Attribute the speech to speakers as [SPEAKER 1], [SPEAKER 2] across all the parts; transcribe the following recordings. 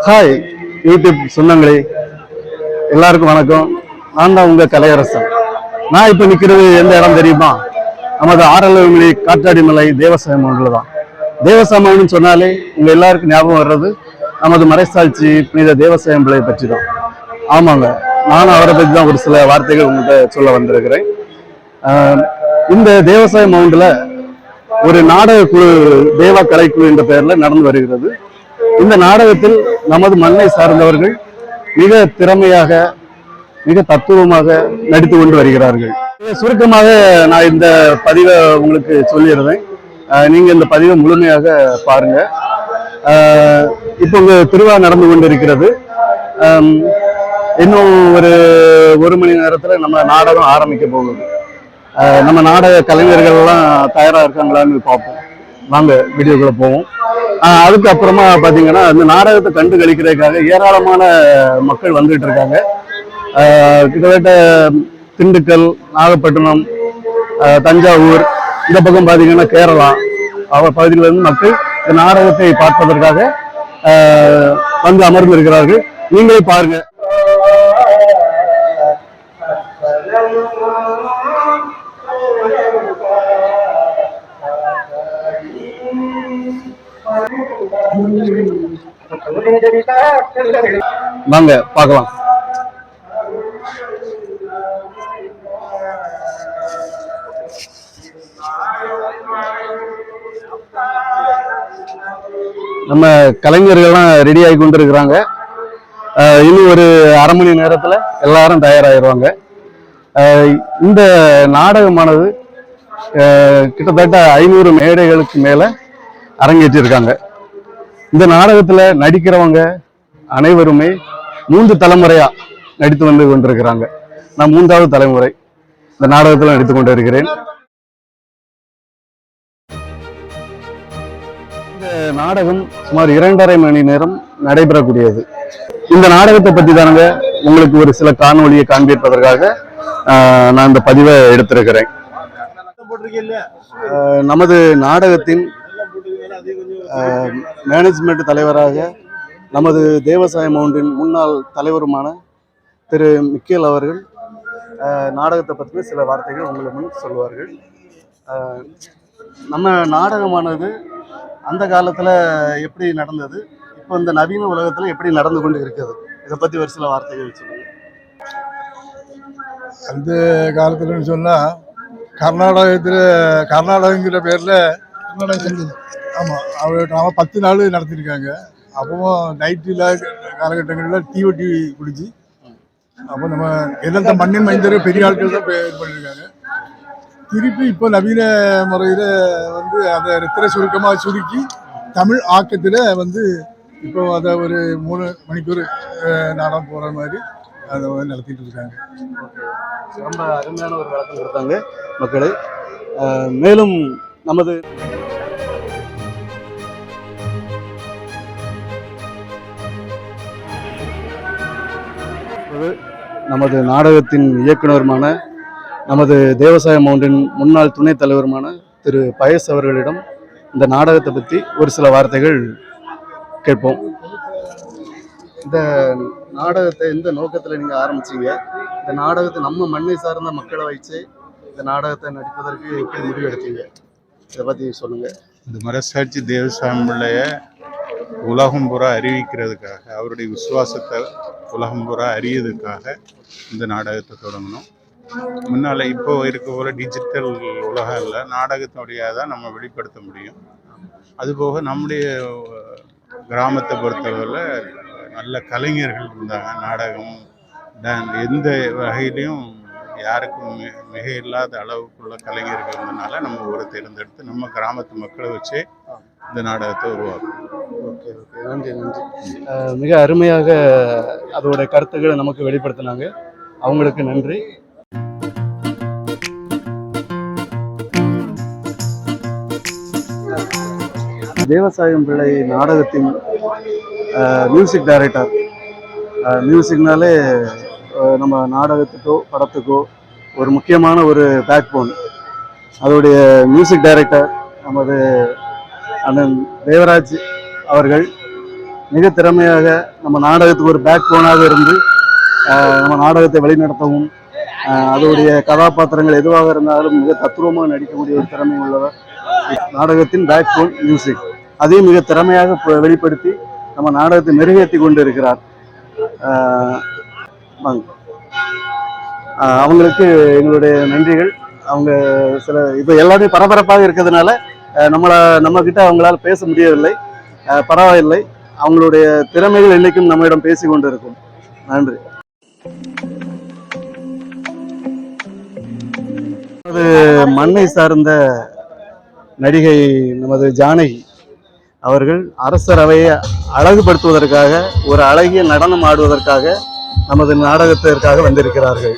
[SPEAKER 1] Hi YouTube சொந்தங்களே, எல்லாருக்கும் வணக்கம். நான் தான் உங்க கலையரசன். நான் இப்போ நிற்கிறது எந்த இடம் தெரியுமா? நமது ஆரல்மலை காற்றாடி மலை தேவசாயமன்ல தான். தேவசாயம்னு சொன்னாலே உங்க எல்லாருக்கும் ஞாபகம் வர்றது நமது மறைசாட்சி புனித தேவசாயம் பிள்ளையை பற்றி தான். ஆமாங்க, நானும் அவரை பற்றி தான் ஒரு சில வார்த்தைகள் உங்கள்கிட்ட சொல்ல வந்திருக்கிறேன். இந்த தேவசாய மவுண்டில் ஒரு நாடக குழு, தேவா கலைக்குழு என்ற பெயரில் நடந்து வருகிறது. இந்த நாடகத்தில் நமது மண்ணை சார்ந்தவர்கள் மிக திறமையாக, மிக தத்துவமாக நடித்து கொண்டு வருகிறார்கள். சுருக்கமாக நான் இந்த பதிவை உங்களுக்கு சொல்லிடுறேன். நீங்க இந்த பதிவை முழுமையாக பாருங்க. இப்போ உங்க திருவிழா நடந்து கொண்டு இருக்கிறது. இன்னும் ஒரு மணி நேரத்துல நம்ம நாடகம் ஆரம்பிக்க போகுது. நம்ம நாடக கலைஞர்கள் எல்லாம் தயாரா இருக்காங்களான்னு பார்ப்போம். வாங்க வீடியோக்குள்ள போவோம். அதுக்கப்புறமா பாத்தீங்கன்னா இந்த நாடகத்தை கண்டு கழிக்கிறதுக்காக ஏராளமான மக்கள் வந்துட்டு இருக்காங்க. கிட்டத்தட்ட திண்டுக்கல், நாகப்பட்டினம், தஞ்சாவூர், இந்த பக்கம் பாத்தீங்கன்னா கேரளா பகுதியில் இருந்து மக்கள் இந்த நாடகத்தை பார்ப்பதற்காக வந்து அமர்ந்திருக்கிறார்கள். நீங்களே பாருங்க. வாங்க பார்க்கலாம். நம்ம கலைஞர்கள்லாம் ரெடி ஆகி கொண்டு இருக்கிறாங்க. இன்னும் ஒரு அரை மணி நேரத்துல எல்லாரும் தயாராகிடுவாங்க. இந்த நாடகமானது கிட்டத்தட்ட 500 மேடைகளுக்கு மேல அரங்கேற்றிருக்காங்க. இந்த நாடகத்துல நடிக்கிறவங்க அனைவருமே 3 தலைமுறையா நடித்து வந்து கொண்டிருக்கிறாங்க. நான் 3வது தலைமுறை இந்த நாடகத்துல நடித்து கொண்டு இருக்கிறேன். இந்த நாடகம் சுமார் 2.5 மணி நேரம் நடைபெறக்கூடியது. இந்த நாடகத்தை பத்தி தானுங்க உங்களுக்கு ஒரு சில காணொலியை காண்பிப்பதற்காக நான் இந்த பதிவை எடுத்திருக்கிறேன். நமது நாடகத்தின் மேனேஜ்மெண்ட் தலைவராக நமது தேவசாய மவுண்டின் முன்னாள் தலைவருமான திரு மிக்கேல் அவர்கள் நாடகத்தை பற்றி சில வார்த்தைகள் உங்களுக்கு முன் சொல்லுவார்கள். நம்ம நாடகமானது அந்த காலத்தில் எப்படி நடந்தது, இப்போ இந்த நவீன உலகத்தில் எப்படி நடந்து கொண்டு இருக்குது, இதை பற்றி ஒரு சில வார்த்தைகள் சொல்லுங்கள்.
[SPEAKER 2] அந்த காலத்துலன்னு சொன்னால் கர்நாடகங்கிற பேரில் ஆமாம், அவர் 10 நாள் நடத்திருக்காங்க. அப்பவும் நைட்டில் காலகட்டங்களில் தீவட்டி குடிச்சு அப்போ நம்ம எல்லாம் மண்ணின் மைந்தர் பெரிய ஆட்கள் தான் இது பண்ணியிருக்காங்க. திருப்பி இப்போ நவீன முறையில் வந்து அதை ரத்திர சுருக்கமாக சுருக்கி தமிழ் ஆக்கத்தில் வந்து இப்போ அதை ஒரு 3 மணிக்கூர் நாடகம் போகிற மாதிரி அதை நடத்திட்டு இருக்காங்க.
[SPEAKER 1] ரொம்ப அருமையான ஒரு விளக்கம் கொடுத்தாங்க மக்களே. மேலும் நமது நாடகத்தின் இயக்குனருமான நமது தேவசாய மவுண்டின் முன்னாள் துணைத் தலைவருமான திரு பயஸ் அவர்களிடம் இந்த நாடகத்தை பற்றி ஒரு சில வார்த்தைகள் கேட்போம். இந்த நாடகத்தை எந்த நோக்கத்தில் நீங்கள் ஆரம்பிச்சீங்க? இந்த நாடகத்தை நம்ம மண்ணை சார்ந்த மக்களை வச்சு இந்த நாடகத்தை நடிப்பதற்கு எப்படி முடிவு எடுத்தீங்க? இதை பற்றி சொல்லுங்கள்.
[SPEAKER 3] இந்த மறைசாட்சி தேவசாயம் பிள்ளைய உலகம் பூரா அறிவிக்கிறதுக்காக, அவருடைய விசுவாசத்தை உலகம் பூரா அறியதுக்காக இந்த நாடகத்தை தொடங்கணும். முன்னால் இப்போ இருக்க போல டிஜிட்டல் உலகம் இல்லை, நாடகத்தினுடைய தான் நம்ம வெளிப்படுத்த முடியும். அதுபோக நம்முடைய கிராமத்தை பொறுத்தவரையில் நல்ல கலைஞர்கள் இருந்தாங்க. நாடகம் எந்த வகையிலையும் யாருக்கும் மிக இல்லாத அளவுக்குள்ள கலைஞர்கள் இருந்ததுனால நம்ம ஊரை தேர்ந்தெடுத்து நம்ம கிராமத்து மக்களை வச்சு இந்த நாடகத்தை உருவாக்கும்.
[SPEAKER 1] ஓகே ஓகே, நன்றி நன்றி. மிக அருமையாக அதோட கருத்துக்களை நமக்கு வெளிப்படுத்தினாங்க. அவங்களுக்கு நன்றி. தேவசாயம் பிள்ளை நாடகத்தின் மியூசிக் டைரக்டர். மியூசிக்னாலே நம்ம நாடகத்துக்கோ படத்துக்கோ ஒரு முக்கியமான ஒரு பேக் போன். அதோடைய மியூசிக் டைரக்டர் நமது அண்ணன் தேவராஜ் அவர்கள் மிக திறமையாக நம்ம நாடகத்துக்கு ஒரு பேக் போனாக இருந்து நம்ம நாடகத்தை வழிநடத்தவும் அதோடைய கதாபாத்திரங்கள் எதுவாக இருந்தாலும் மிக தத்ரூபமாக நடிக்கக்கூடிய ஒரு திறமை உள்ளவர். நாடகத்தின் பேக் போன் மியூசிக் அதையும் மிக திறமையாக வெளிப்படுத்தி நம்ம நாடகத்தை மெருகேற்றி கொண்டு இருக்கிறார். அவங்களுக்கு எங்களுடைய நன்றிகள். அவங்க இப்போ எல்லாமே பரபரப்பாக இருக்கிறதுனால நம்ம கிட்ட அவங்களால பேச முடியவில்லை. பரவாயில்லை, அவங்களுடைய திறமைகள் என்னைக்கும் நம்மிடம் பேசி கொண்டு இருக்கும். நன்றி. அது மண்ணை சார்ந்த நடிகை நமது ஜானகி அவர்கள் அரசரவையை அழகுபடுத்துவதற்காக ஒரு அழகிய நடனம் ஆடுவதற்காக நமது நாடகத்திற்காக வந்திருக்கிறார்கள்.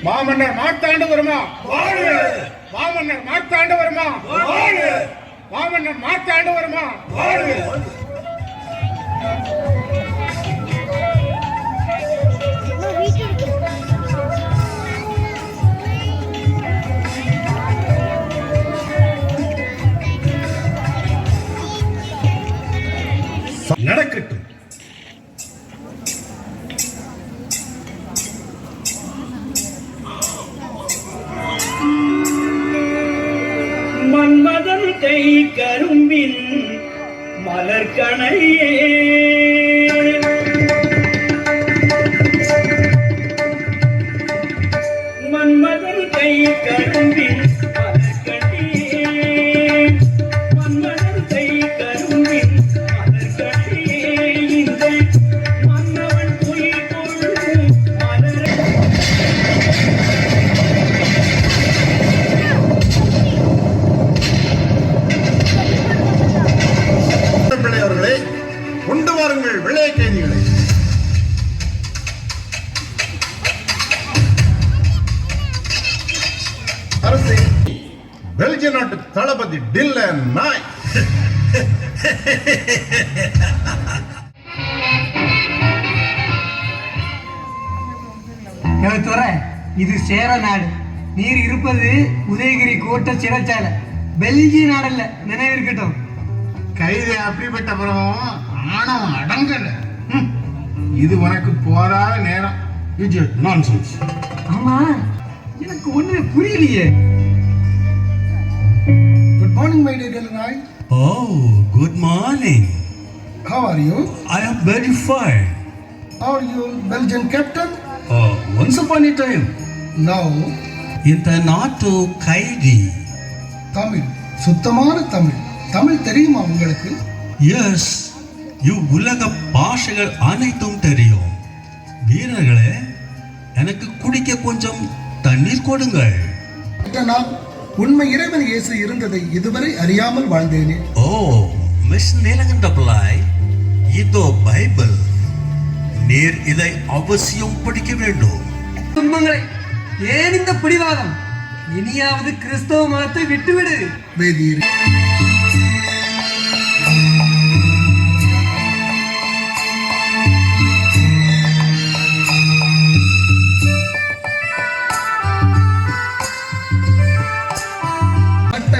[SPEAKER 4] மாமன்னர் மார்த்தாண்டு வருமா? மாமன்னர் மார்த்தாண்டு வருமா? மாமன்னர் மார்த்தாண்டு வருமா? நடக்கட்டும்.
[SPEAKER 5] மன்மதன் கை கரும்பின் மலர்கணையே மன்மதன் கை கரும்பின் மலர்கணையே மன்மதன் கை கரும்பின் மலர்கணையே இந்த மன்னவன் பொய் கொள்ளும் மலர்
[SPEAKER 4] பிள்ளையவர்களை கொண்டு வாருங்கள் வெள்ளைய கைதிகளை. அரசே, பெல்ஜிய நாட்டு தளபதி டில்லன் நாய்.
[SPEAKER 6] இது சேர நாடு. நீர் இருப்பது உதயகிரி கோட்டை சிறைச்சாலை, பெல்ஜிய நாடல்ல, நினைவிருக்கட்டும்.
[SPEAKER 4] கைது அப்படிப்பட்ட பிறகும் ஆணவம் அடங்கல. இது உனக்கு போராத நேரம். நான்சென்ஸ்.
[SPEAKER 6] ஆமா, எனக்கு ஒண்ணுமே புரியலையே.
[SPEAKER 2] குட் மார்னிங் மை டியர் நாய்.
[SPEAKER 7] Oh, good morning.
[SPEAKER 2] How are you?
[SPEAKER 7] I am very fine.
[SPEAKER 2] Are you Belgian captain?
[SPEAKER 7] Once upon a time,
[SPEAKER 2] Now
[SPEAKER 7] இந்த நாட்டு கைதி.
[SPEAKER 2] தமிழ், சுத்தமான தமிழ். தமிழ் தெரியுமா உங்களுக்கு?
[SPEAKER 7] எஸ், உலக பாஷைகள் அனைத்தும் தெரியும். வீரர்களே, எனக்கு குடிக்க கொஞ்சம் தண்ணீர் கொடுங்கள்.
[SPEAKER 2] நான் உண்மை இறைவன் இயேசு இருந்ததை இதுவரை அறியாமல் வாழ்ந்தேனே.
[SPEAKER 7] ஓ, மிஸ் நீலகண்டபிள்ளாய், இதோ பைபிள். நீர் இதை அவசியம் படிக்க வேண்டும்.
[SPEAKER 6] துன்பங்களை ஏன் இந்த பிடிவாதம்? இனியாவது கிறிஸ்தவ மதத்தை விட்டுவிடு.
[SPEAKER 2] வேதியர்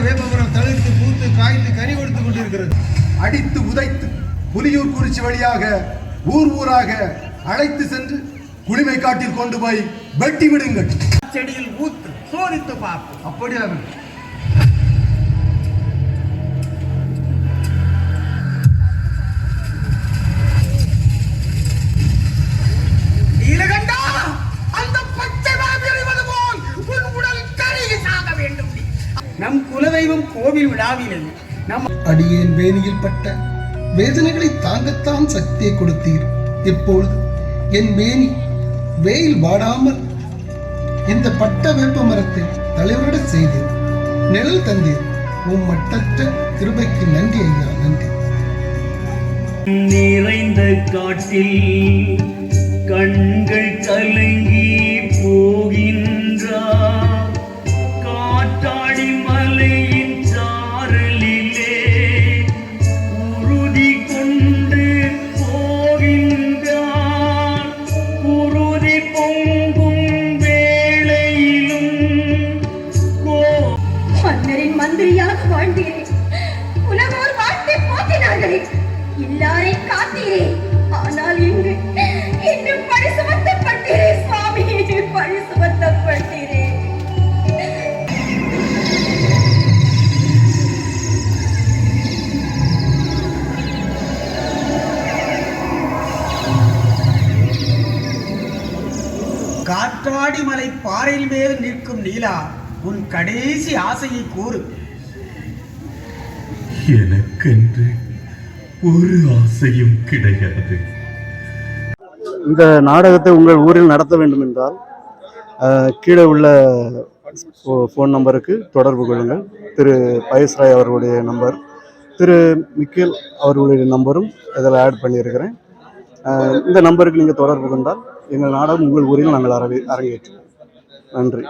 [SPEAKER 4] வேப்பமரம் தளிர்த்து பூத்து காய்ந்து கனி கொடுத்து கொண்டிருக்கிறது. அடித்து உதைத்து புலியூர் குறிச்சி வழியாக ஊர் ஊராக அழைத்து சென்று குடிமை காட்டில் கொண்டு போய் வெட்டி விடுங்கள்.
[SPEAKER 5] செடியில் ஊத்து சோதித்து பார்ப்போம்.
[SPEAKER 4] அப்படியா?
[SPEAKER 5] நீலகண்டா, அந்த பச்சை பாம்பு எறிவது போல் உன் உடல் கருகி சாக வேண்டும். நம் குலதெய்வம் கோவில் விழாவில் நம்
[SPEAKER 2] அடியேன் வேணியில் பட்ட வேதனைகளை தாங்கத்தான் சக்தியை கொடுத்தீர். இப்பொழுது என் மேனி வெயில் வாடாமல் இந்த பட்ட வேப்ப மரத்தை தலைவரிட செய்தேன். நிழல் தந்தீர். உம் மட்டற்ற கிருபைக்கு நன்றி ஐயா, நன்றி.
[SPEAKER 5] நிறைந்த காட்டில் கண்கள் கலங்கி போகின்றார். காற்றாடி மலையின் சாரலிலே
[SPEAKER 8] நாடுகளில் எல்லாரை காத்தீரே, ஆனால் இன்று பழி சுமத்தப்பட்டீரே சுவாமி, பழி சுமத்தப்பட்டீரே.
[SPEAKER 5] காற்றாடி மலை பாறையில் மேல் நிற்கும் நீலா, உன் கடைசி ஆசையை கூறு.
[SPEAKER 7] எனக்கென்று ஒரு ஆசையும் கிடையாது.
[SPEAKER 1] இந்த நாடகத்தை உங்கள் ஊரில் நடத்த வேண்டும் என்றால் கீழே உள்ள ஃபோன் நம்பருக்கு தொடர்பு கொள்ளுங்கள். திரு பயஸ்ராய் அவர்களுடைய நம்பர், திரு மிக்கேல் அவர்களுடைய நம்பரும் இதில் ஆட் பண்ணியிருக்கிறேன். இந்த நம்பருக்கு நீங்கள் தொடர்பு கொண்டால் எங்கள் நாடகம் உங்கள் ஊரில் நாங்கள் அரங்கேற்றுவோம். நன்றி.